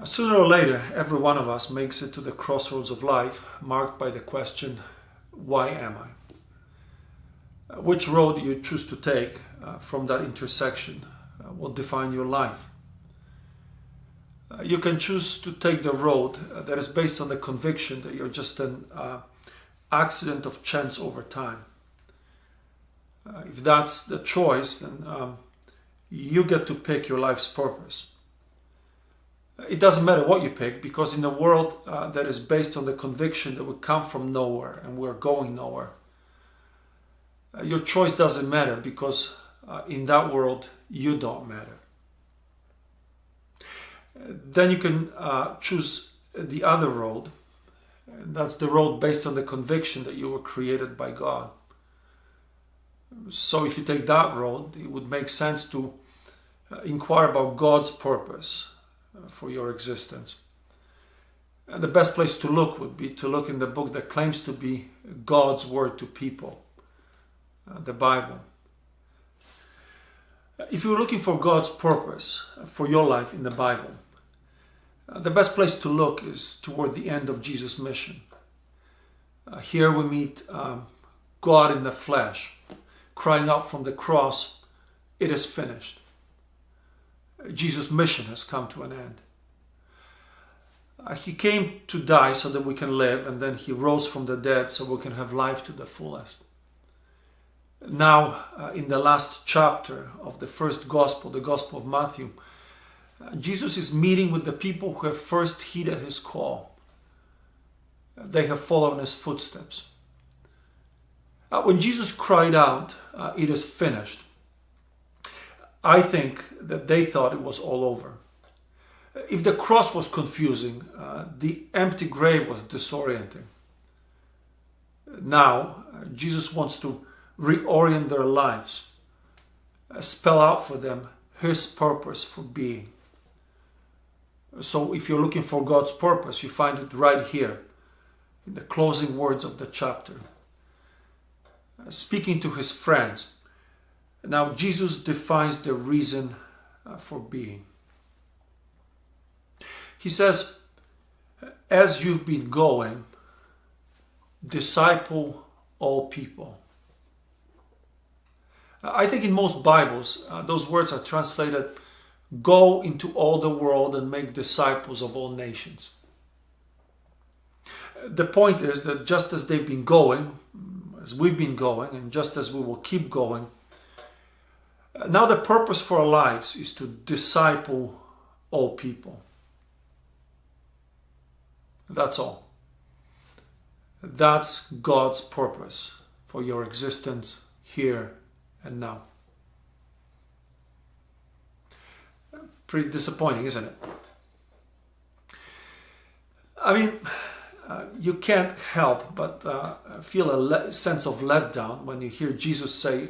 Sooner or later, every one of us makes it to the crossroads of life, marked by the question, why am I? Which road you choose to take from that intersection will define your life. You can choose to take the road that is based on the conviction that you're just an accident of chance over time. If that's the choice, then you get to pick your life's purpose. It doesn't matter what you pick, because in a world that is based on the conviction that we come from nowhere and we're going nowhere, your choice doesn't matter, because in that world you don't matter. Then you can choose the other road, and that's the road based on the conviction that you were created by God. So if you take that road, it would make sense to inquire about God's purpose for your existence. And the best place to look would be to look in the book that claims to be God's word to people, the Bible. If you're looking for God's purpose for your life in the Bible, the best place to look is toward the end of Jesus' mission. Here we meet God in the flesh, crying out from the cross, "It is finished." Jesus' mission has come to an end. He came to die so that we can live, and then he rose from the dead so we can have life to the fullest. Now, in the last chapter of the first gospel, the Gospel of Matthew, Jesus is meeting with the people who have first heeded his call. They have followed in his footsteps. When Jesus cried out, "It is finished," I think that they thought it was all over. If the cross was confusing, the empty grave was disorienting. Now, Jesus wants to reorient their lives, spell out for them his purpose for being. So if you're looking for God's purpose, you find it right here in the closing words of the chapter. Speaking to his friends, now Jesus defines the reason for being. He says, "As you've been going, disciple all people." I think in most Bibles, those words are translated, "Go into all the world and make disciples of all nations." The point is that just as they've been going, as we've been going, and just as we will keep going, now the purpose for our lives is to disciple all people. That's all. That's God's purpose for your existence here and now. Pretty disappointing, isn't it? I mean, you can't help but feel a sense of letdown when you hear Jesus say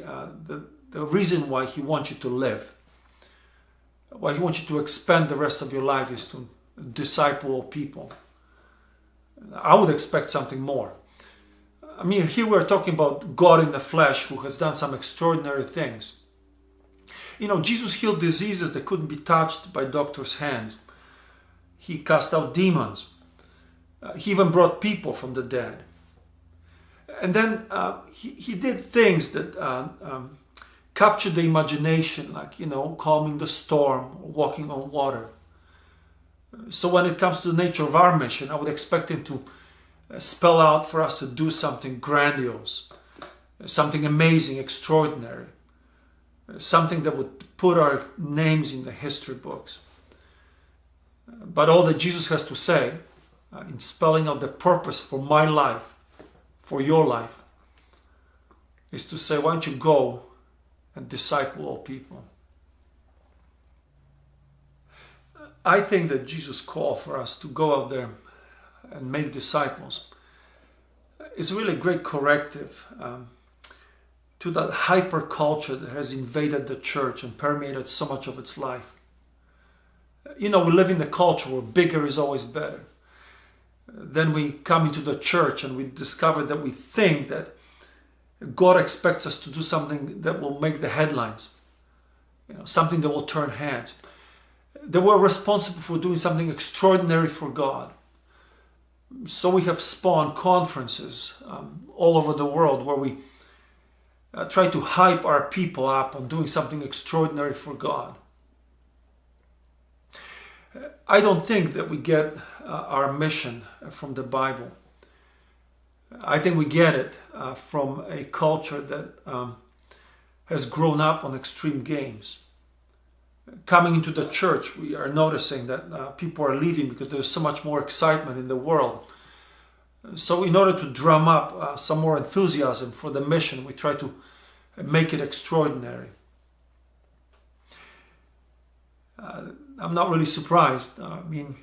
the reason why he wants you to live, why he wants you to expend the rest of your life, is to disciple all people. I would expect something more. I mean, here we're talking about God in the flesh who has done some extraordinary things. You know, Jesus healed diseases that couldn't be touched by doctors' hands. He cast out demons. He even brought people from the dead. And then he did things that captured the imagination, like, calming the storm, or walking on water. So when it comes to the nature of our mission, I would expect him to spell out for us to do something grandiose, something amazing, extraordinary, something that would put our names in the history books. But all that Jesus has to say in spelling out the purpose for my life, for your life, is to say, why don't you go and disciple all people? I think that Jesus' call for us to go out there and make disciples is really a great corrective to that hyper culture that has invaded the church and permeated so much of its life. We live in a culture where bigger is always better. Then we come into the church and we discover that we think that God expects us to do something that will make the headlines, something that will turn heads. They were responsible for doing something extraordinary for God. So we have spawned conferences all over the world where we try to hype our people up on doing something extraordinary for God. I don't think that we get our mission from the Bible. I think we get it from a culture that has grown up on extreme games. Coming into the church, we are noticing that people are leaving because there's so much more excitement in the world. So in order to drum up some more enthusiasm for the mission, we try to make it extraordinary. I'm not really surprised. I mean,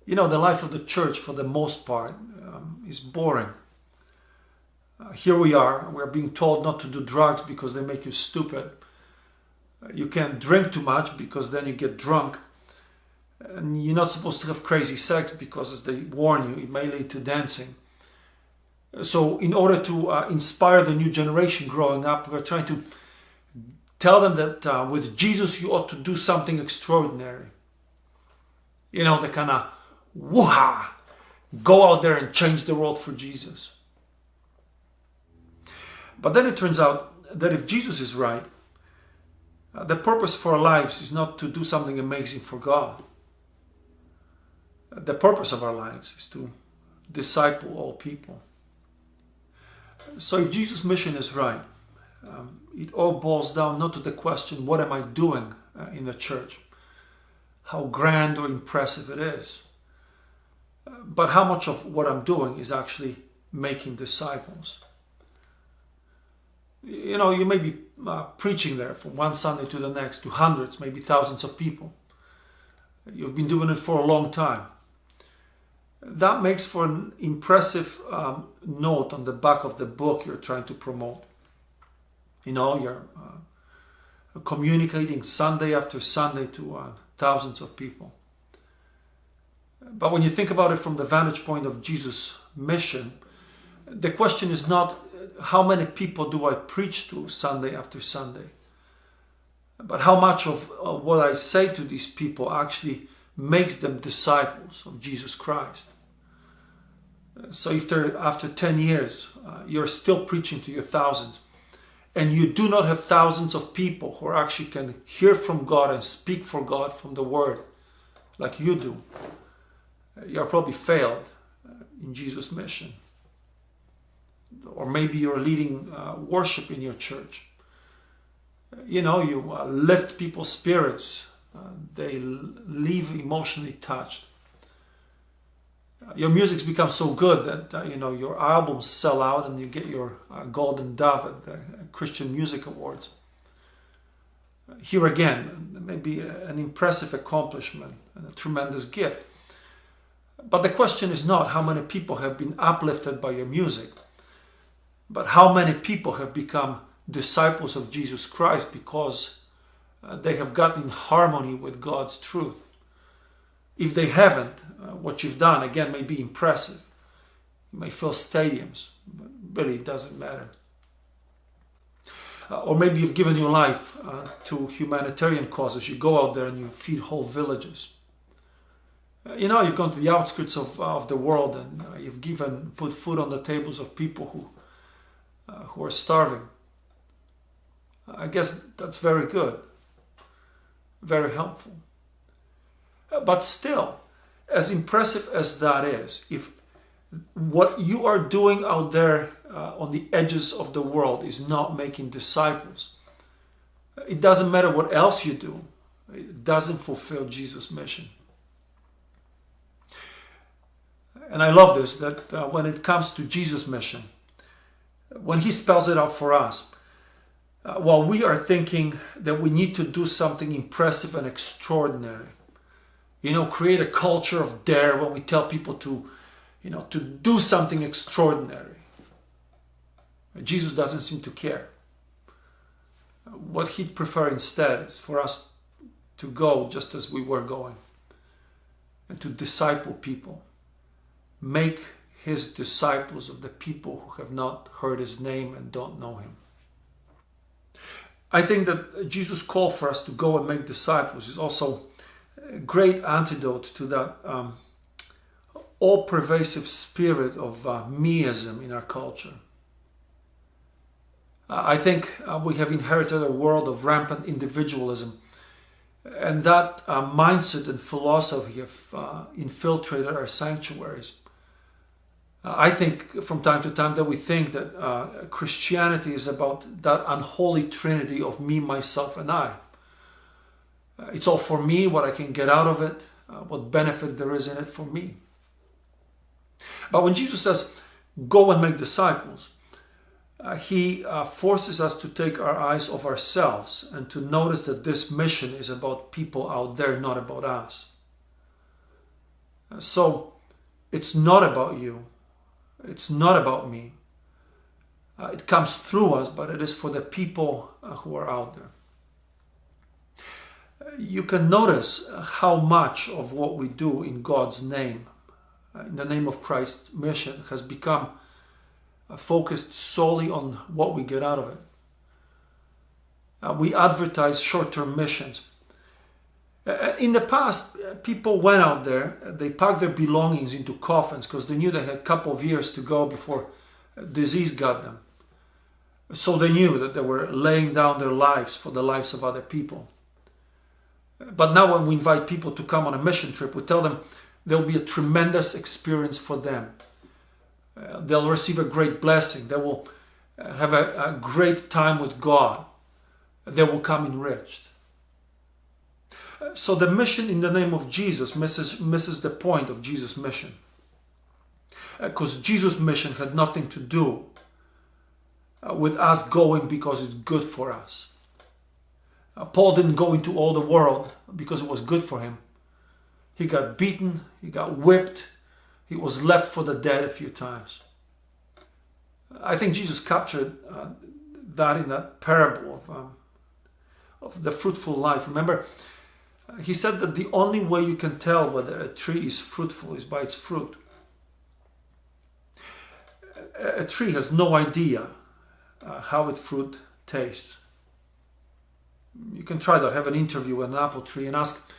the life of the church, for the most part, is boring. Here we are, we're being told not to do drugs because they make you stupid. You can't drink too much because then you get drunk. And you're not supposed to have crazy sex because, as they warn you, it may lead to dancing. So in order to inspire the new generation growing up, we're trying to tell them that with Jesus you ought to do something extraordinary. The kind of woo-ha, go out there and change the world for Jesus. But then it turns out that if Jesus is right, the purpose for our lives is not to do something amazing for God. The purpose of our lives is to disciple all people. So if Jesus' mission is right, it all boils down not to the question, what am I doing in the church? How grand or impressive it is. But how much of what I'm doing is actually making disciples. You may be preaching there from one Sunday to the next to hundreds, maybe thousands of people. You've been doing it for a long time. That makes for an impressive note on the back of the book you're trying to promote. You're communicating Sunday after Sunday to thousands of people. But when you think about it from the vantage point of Jesus' mission, the question is not how many people do I preach to Sunday after Sunday, but how much of what I say to these people actually makes them disciples of Jesus Christ. So if after 10 years you're still preaching to your thousands, and you do not have thousands of people who actually can hear from God and speak for God from the Word like you do, you're probably failed in Jesus' mission. Or maybe you're leading worship in your church. You lift people's spirits. They leave emotionally touched. Your music's become so good that your albums sell out and you get your Golden Dove at the Christian Music Awards. Here again, maybe an impressive accomplishment and a tremendous gift. But the question is not how many people have been uplifted by your music, but how many people have become disciples of Jesus Christ because they have got in harmony with God's truth. If they haven't, what you've done, again, may be impressive. You may fill stadiums, but really it doesn't matter. Or maybe you've given your life to humanitarian causes. You go out there and you feed whole villages. You've gone to the outskirts of the world and you've put food on the tables of people who are starving. I guess that's very good, very helpful. But still, as impressive as that is, if what you are doing out there on the edges of the world is not making disciples, it doesn't matter what else you do. It doesn't fulfill Jesus' mission. And I love this, that when it comes to Jesus' mission, when he spells it out for us, while we are thinking that we need to do something impressive and extraordinary, create a culture of dare when we tell people to do something extraordinary, Jesus doesn't seem to care. What he'd prefer instead is for us to go just as we were going and to disciple people. Make his disciples of the people who have not heard his name and don't know him. I think that Jesus' call for us to go and make disciples is also a great antidote to that all-pervasive spirit of meism in our culture. I think we have inherited a world of rampant individualism, and that mindset and philosophy have infiltrated our sanctuaries. I think from time to time that we think that Christianity is about that unholy trinity of me, myself, and I. It's all for me, what I can get out of it, what benefit there is in it for me. But when Jesus says, go and make disciples, he forces us to take our eyes off ourselves and to notice that this mission is about people out there, not about us. So it's not about you. It's not about me. It comes through us, but it is for the people who are out there. You can notice how much of what we do in God's name, in the name of Christ's mission, has become focused solely on what we get out of it. We advertise short-term missions. In the past, people went out there, they packed their belongings into coffins because they knew they had a couple of years to go before disease got them. So they knew that they were laying down their lives for the lives of other people. But now when we invite people to come on a mission trip, we tell them there will be a tremendous experience for them. They'll receive a great blessing. They will have a great time with God. They will come enriched. So the mission in the name of Jesus misses the point of Jesus' mission. Because Jesus' mission had nothing to do with us going because it's good for us. Paul didn't go into all the world because it was good for him. He got beaten, he got whipped, he was left for the dead a few times. I think Jesus captured that in that parable of the fruitful life. Remember, he said that the only way you can tell whether a tree is fruitful is by its fruit. A tree has no idea how its fruit tastes. You can try that. Have an interview with an apple tree and ask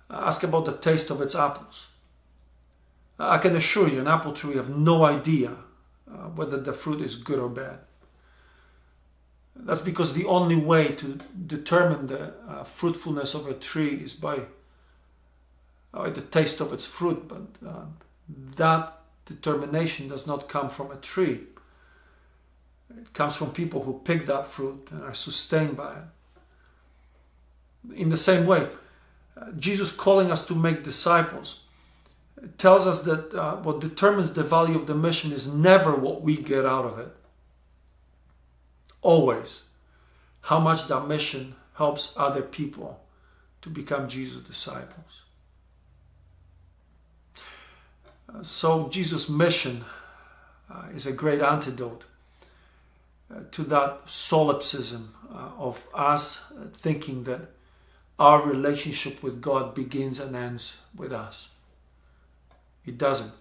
about the taste of its apples. I can assure you, an apple tree have no idea whether the fruit is good or bad. That's because the only way to determine the fruitfulness of a tree is by the taste of its fruit. But that determination does not come from a tree. It comes from people who pick that fruit and are sustained by it. In the same way, Jesus calling us to make disciples tells us that what determines the value of the mission is never what we get out of it. Always how much that mission helps other people to become Jesus' disciples. So Jesus' mission is a great antidote to that solipsism of us thinking that our relationship with God begins and ends with us. It doesn't.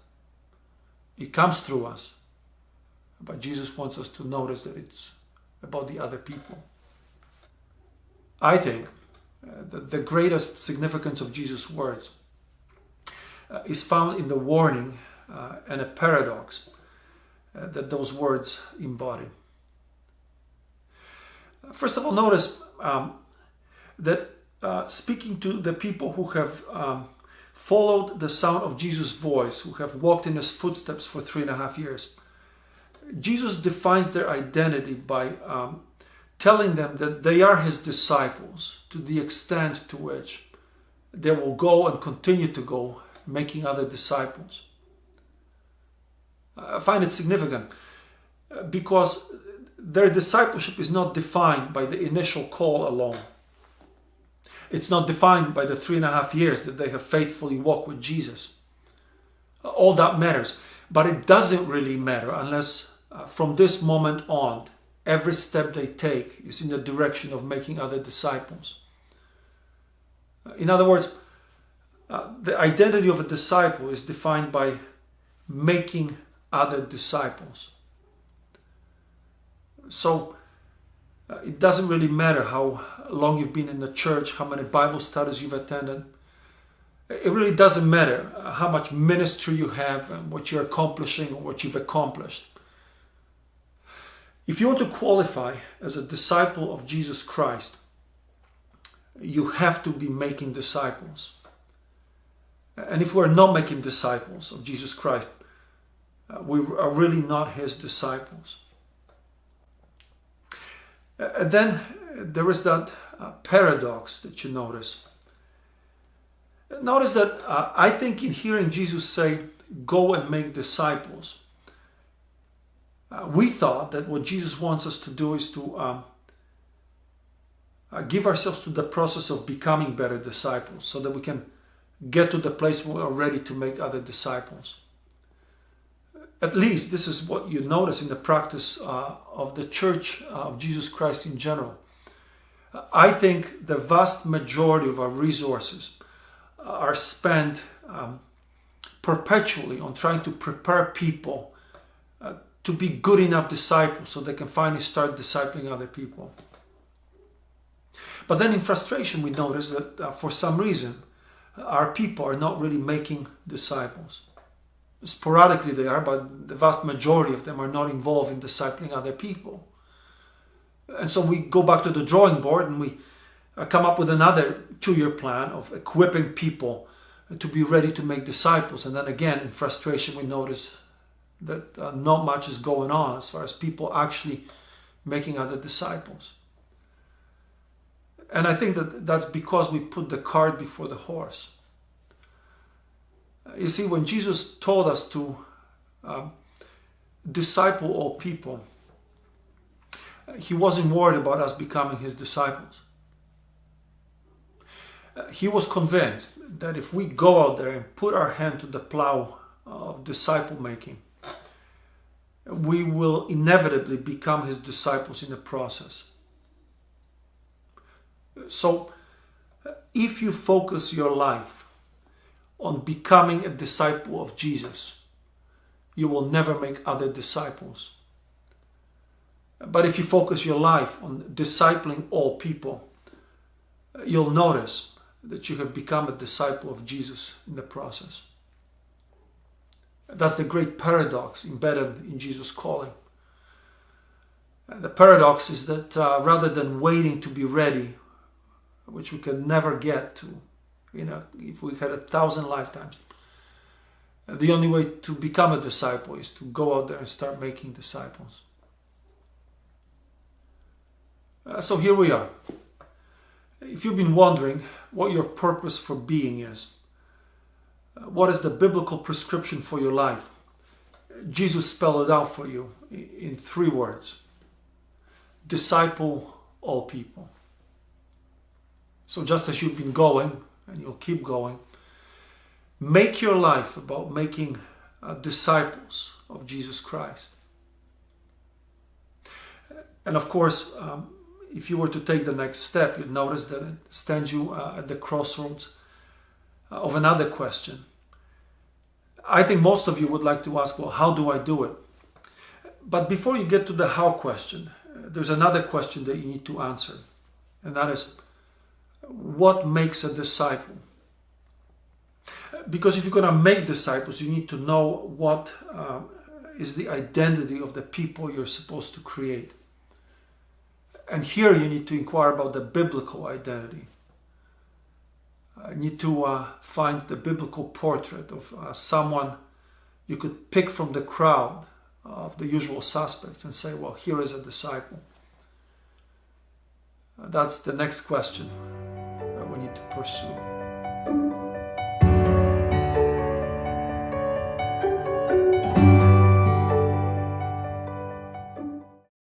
It comes through us. But Jesus wants us to notice that it's about the other people. I think that the greatest significance of Jesus' words is found in the warning and a paradox that those words embody. First of all, notice that speaking to the people who have followed the sound of Jesus' voice, who have walked in his footsteps for 3.5 years, Jesus defines their identity by telling them that they are his disciples to the extent to which they will go and continue to go, making other disciples. I find it significant because their discipleship is not defined by the initial call alone. It's not defined by the 3.5 years that they have faithfully walked with Jesus. All that matters. But it doesn't really matter unless from this moment on, every step they take is in the direction of making other disciples. In other words, the identity of a disciple is defined by making other disciples. So it doesn't really matter how long you've been in the church, how many Bible studies you've attended. It really doesn't matter how much ministry you have and what you're accomplishing or what you've accomplished. If you want to qualify as a disciple of Jesus Christ, you have to be making disciples. And if we're not making disciples of Jesus Christ, we are really not his disciples. And then there is that paradox that you notice. Notice that I think in hearing Jesus say, go and make disciples, we thought that what Jesus wants us to do is to give ourselves to the process of becoming better disciples so that we can get to the place where we're ready to make other disciples. At least this is what you notice in the practice of the Church of Jesus Christ in general. I think the vast majority of our resources are spent perpetually on trying to prepare people to be good enough disciples so they can finally start discipling other people. But then in frustration we notice that for some reason our people are not really making disciples. Sporadically they are, but the vast majority of them are not involved in discipling other people. And so we go back to the drawing board and we come up with another 2-year plan of equipping people to be ready to make disciples. And then again, in frustration, we notice that not much is going on as far as people actually making other disciples. And I think that that's because we put the cart before the horse. You see, when Jesus told us to disciple all people, he wasn't worried about us becoming his disciples. He was convinced that if we go out there and put our hand to the plow of disciple making, we will inevitably become his disciples in the process. So, if you focus your life on becoming a disciple of Jesus, you will never make other disciples. But if you focus your life on discipling all people, you'll notice that you have become a disciple of Jesus in the process. That's the great paradox embedded in Jesus' calling. The paradox is that rather than waiting to be ready, which we can never get to, if we had 1,000 lifetimes, the only way to become a disciple is to go out there and start making disciples. So here we are. If you've been wondering what your purpose for being is, what is the biblical prescription for your life, Jesus spelled it out for you in 3 words. Disciple all people. So just as you've been going, and you'll keep going, make your life about making disciples of Jesus Christ. And of course, if you were to take the next step, you'd notice that it stands you at the crossroads of another question. I think most of you would like to ask, well, how do I do it? But before you get to the how question, there's another question that you need to answer. And that is, what makes a disciple? Because if you're going to make disciples, you need to know what is the identity of the people you're supposed to create. And here you need to inquire about the biblical identity. You need to find the biblical portrait of someone you could pick from the crowd of the usual suspects and say, well, here is a disciple. That's the next question that we need to pursue.